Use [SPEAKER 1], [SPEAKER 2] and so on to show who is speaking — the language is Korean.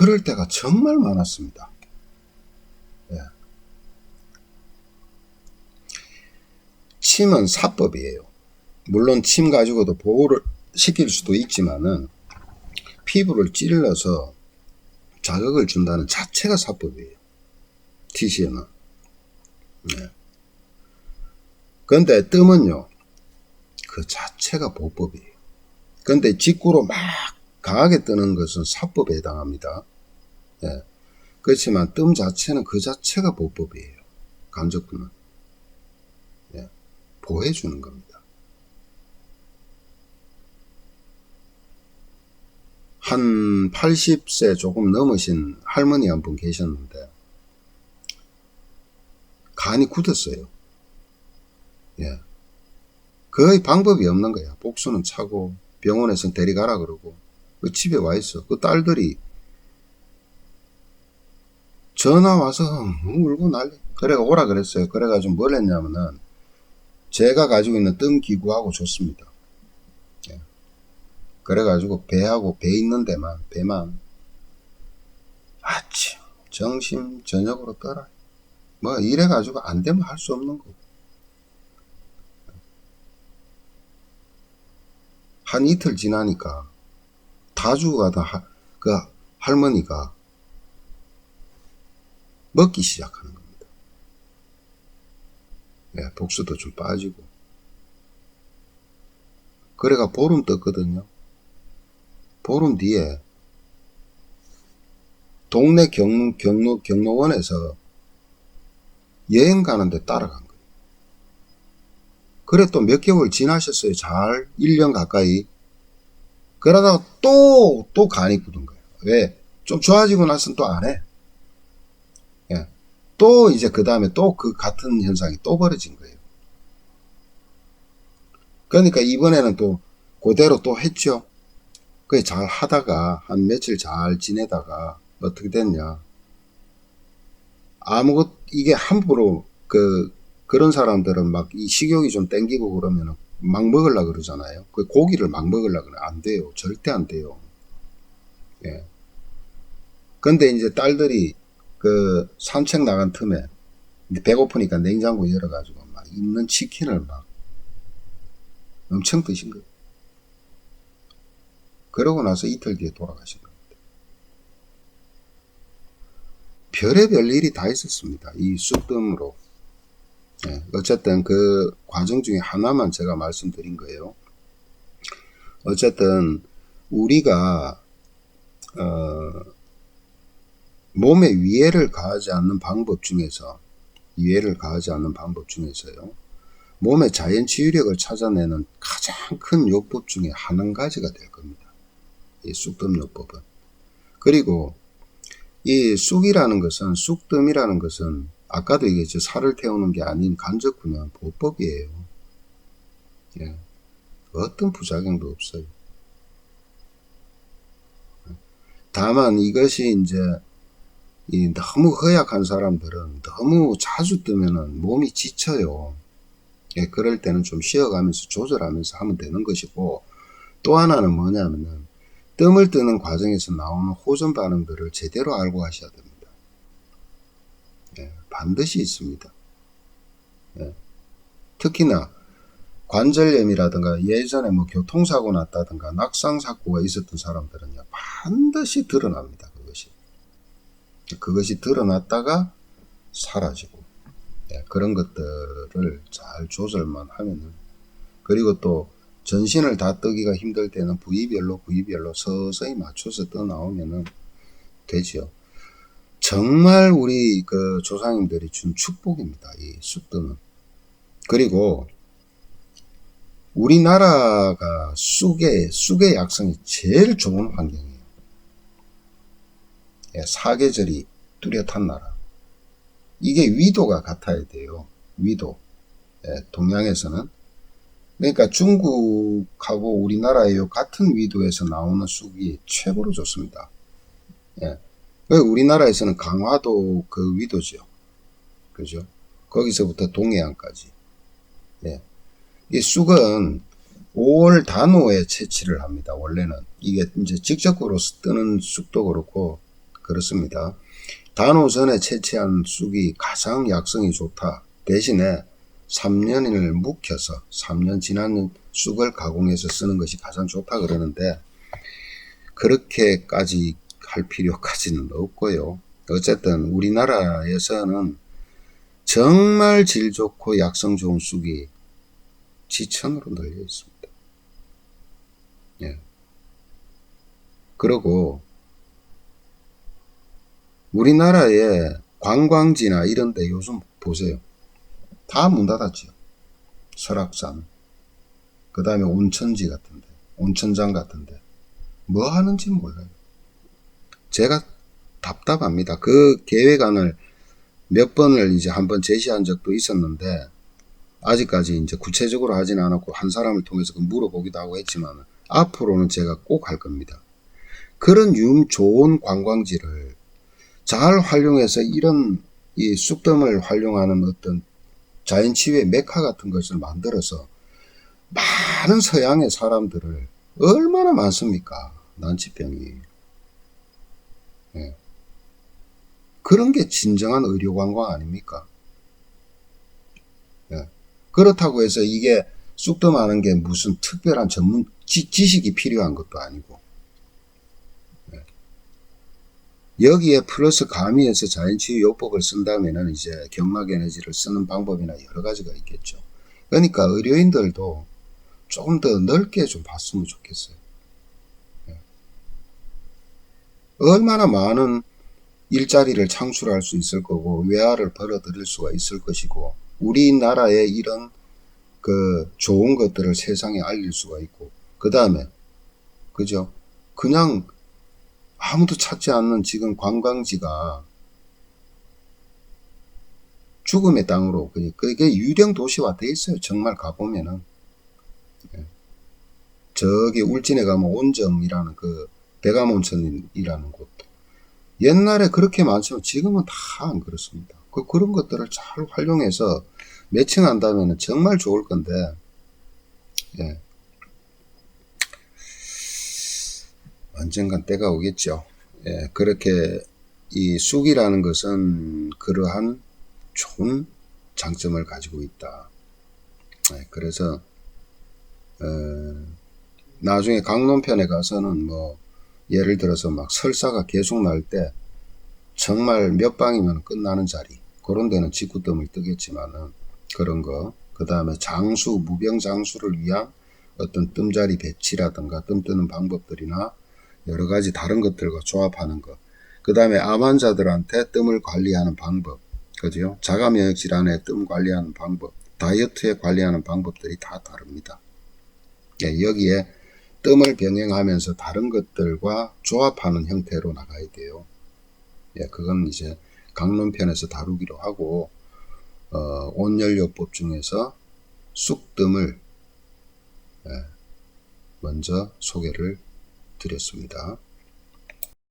[SPEAKER 1] 그럴 때가 정말 많았습니다. 예. 침은 사법이에요. 물론 침 가지고도 보호를 시킬 수도 있지만은 피부를 찔러서 자극을 준다는 자체가 사법이에요. TCM은. 네. 근데 뜸은요, 그 자체가 보법이에요. 근데 직구로 막 강하게 뜨는 것은 사법에 해당합니다. 예. 그렇지만 뜸 자체는 그 자체가 보법이에요. 간접구는. 예. 보호해주는 겁니다. 한 80세 조금 넘으신 할머니 한 분 계셨는데 간이 굳었어요. 예. 거의 방법이 없는 거야. 복수는 차고 병원에서 데려가라 그러고 그 집에 와 있어. 그 딸들이 전화 와서 울고 난리. 그래가 오라 그랬어요. 그래가지고 뭘 했냐면은 제가 가지고 있는 뜸 기구하고 줬습니다. 예. 그래가지고 배하고 배 있는 데만 배만 아침 점심 저녁으로 떠라. 뭐 이래가지고 안 되면 할 수 없는 거고. 한 이틀 지나니까 다 죽어가던 그 할머니가 먹기 시작하는 겁니다. 예, 복수도 좀 빠지고. 그래가 보름 떴거든요. 보름 뒤에 동네 경로원에서 여행 가는데 따라간 거예요. 그래 또 몇 개월 지나셨어요. 잘 1년 가까이. 그러다가 또 간이 굳은 거예요. 왜? 좀 좋아지고 나서는 또 안 해. 예. 또 이제 그 다음에 또 그 같은 현상이 또 벌어진 거예요. 그러니까 이번에는 또 그대로 또 했죠. 그게 잘 하다가 한 며칠 잘 지내다가 어떻게 됐냐. 이게 함부로 그런 사람들은 막 이 식욕이 좀 땡기고 그러면은 막 먹으려고 그러잖아요. 그 고기를 막 먹으려고 그러면 안 돼요. 절대 안 돼요. 예. 근데 이제 딸들이 그 산책 나간 틈에 배고프니까 냉장고 열어가지고 막 있는 치킨을 막 엄청 드신 거예요. 그러고 나서 이틀 뒤에 돌아가신 겁니다. 별의별 일이 다 있었습니다. 이 쑥뜸으로. 예, 어쨌든 그 과정 중에 하나만 제가 말씀드린 거예요. 어쨌든 우리가 몸에 위해를 가하지 않는 방법 중에서요. 몸의 자연 치유력을 찾아내는 가장 큰 요법 중에 한 가지가 될 겁니다. 이 쑥뜸 요법은. 그리고 이 쑥이라는 것은, 쑥뜸이라는 것은 아까도 얘기했죠. 살을 태우는 게 아닌 간접구는 보법이에요. 예. 어떤 부작용도 없어요. 다만 이것이 이제 너무 허약한 사람들은 너무 자주 뜨면은 몸이 지쳐요. 예, 그럴 때는 좀 쉬어가면서 조절하면서 하면 되는 것이고, 또 하나는 뭐냐면은 뜸을 뜨는 과정에서 나오는 호전 반응들을 제대로 알고 하셔야 됩니다. 예, 반드시 있습니다. 예. 특히나 관절염이라든가 예전에 뭐 교통사고 났다든가 낙상사고가 있었던 사람들은요, 반드시 드러납니다. 그것이 드러났다가 사라지고. 예, 그런 것들을 잘 조절만 하면은, 그리고 또 전신을 다 뜨기가 힘들 때는 부위별로 서서히 맞춰서 떠 나오면은 되죠. 정말 우리 그 조상님들이 준 축복입니다. 이 쑥뜸은. 그리고 우리나라가 쑥의 약성이 제일 좋은 환경이에요. 예, 사계절이 뚜렷한 나라. 이게 위도가 같아야 돼요. 위도. 예, 동양에서는. 그러니까 중국하고 우리나라의 같은 위도에서 나오는 쑥이 최고로 좋습니다. 예. 우리나라에서는 강화도 그 위도죠. 그죠? 거기서부터 동해안까지. 예. 이 쑥은 5월 단오에 채취를 합니다. 원래는. 이게 이제 직접으로 뜨는 쑥도 그렇고, 그렇습니다. 단오전에 채취한 쑥이 가장 약성이 좋다. 대신에 3년을 묵혀서 3년 지난 쑥을 가공해서 쓰는 것이 가장 좋다 그러는데 그렇게까지 할 필요까지는 없고요. 어쨌든 우리나라에서는 정말 질 좋고 약성 좋은 쑥이 지천으로 널려 있습니다. 예. 그리고 우리나라의 관광지나 이런 데 요즘 보세요. 다 문 닫았죠. 설악산, 그 다음에 온천지 같은데, 온천장 같은데 뭐 하는지 몰라요. 제가 답답합니다. 그 계획안을 몇 번을 이제 한번 제시한 적도 있었는데 아직까지 이제 구체적으로 하진 않았고 한 사람을 통해서 물어보기도 하고 했지만 앞으로는 제가 꼭 할 겁니다. 그런 좋은 관광지를 잘 활용해서 이런 이 쑥덤을 활용하는 어떤 자연치유의 메카 같은 것을 만들어서 많은 서양의 사람들을 얼마나 많습니까? 난치병이. 예. 그런 게 진정한 의료관광 아닙니까? 예. 그렇다고 해서 이게 쑥덤하는 게 무슨 특별한 전문 지식이 필요한 것도 아니고 여기에 플러스 가미해서 자연치유 요법을 쓴다면은 이제 경막 에너지를 쓰는 방법이나 여러 가지가 있겠죠. 그러니까 의료인들도 조금 더 넓게 좀 봤으면 좋겠어요. 얼마나 많은 일자리를 창출할 수 있을 거고 외화를 벌어들일 수가 있을 것이고 우리나라의 이런 그 좋은 것들을 세상에 알릴 수가 있고 그 다음에 그죠? 그냥 아무도 찾지 않는 지금 관광지가 죽음의 땅으로 그게 유령 도시화 돼 있어요. 정말 가보면은 저기 울진에 가면 온정이라는 그 백암온천이라는 곳 옛날에 그렇게 많지만 지금은 다 안 그렇습니다. 그런 것들을 잘 활용해서 매칭한다면 정말 좋을 건데 예. 언젠간 때가 오겠죠. 예, 그렇게 이 쑥이라는 것은 그러한 좋은 장점을 가지고 있다. 예, 그래서 나중에 강론편에 가서는 뭐 예를 들어서 막 설사가 계속 날 때 정말 몇 방이면 끝나는 자리 그런 데는 직구뜸을 뜨겠지만은 그런 거 그 다음에 장수 무병장수를 위한 어떤 뜸자리 배치라든가 뜸 뜨는 방법들이나 여러 가지 다른 것들과 조합하는 것. 그 다음에 암 환자들한테 뜸을 관리하는 방법. 그죠? 자가 면역 질환에 뜸 관리하는 방법. 다이어트에 관리하는 방법들이 다 다릅니다. 예, 여기에 뜸을 병행하면서 다른 것들과 조합하는 형태로 나가야 돼요. 예, 그건 이제 강론편에서 다루기로 하고, 온연료법 중에서 쑥뜸을 먼저 소개를 드렸습니다.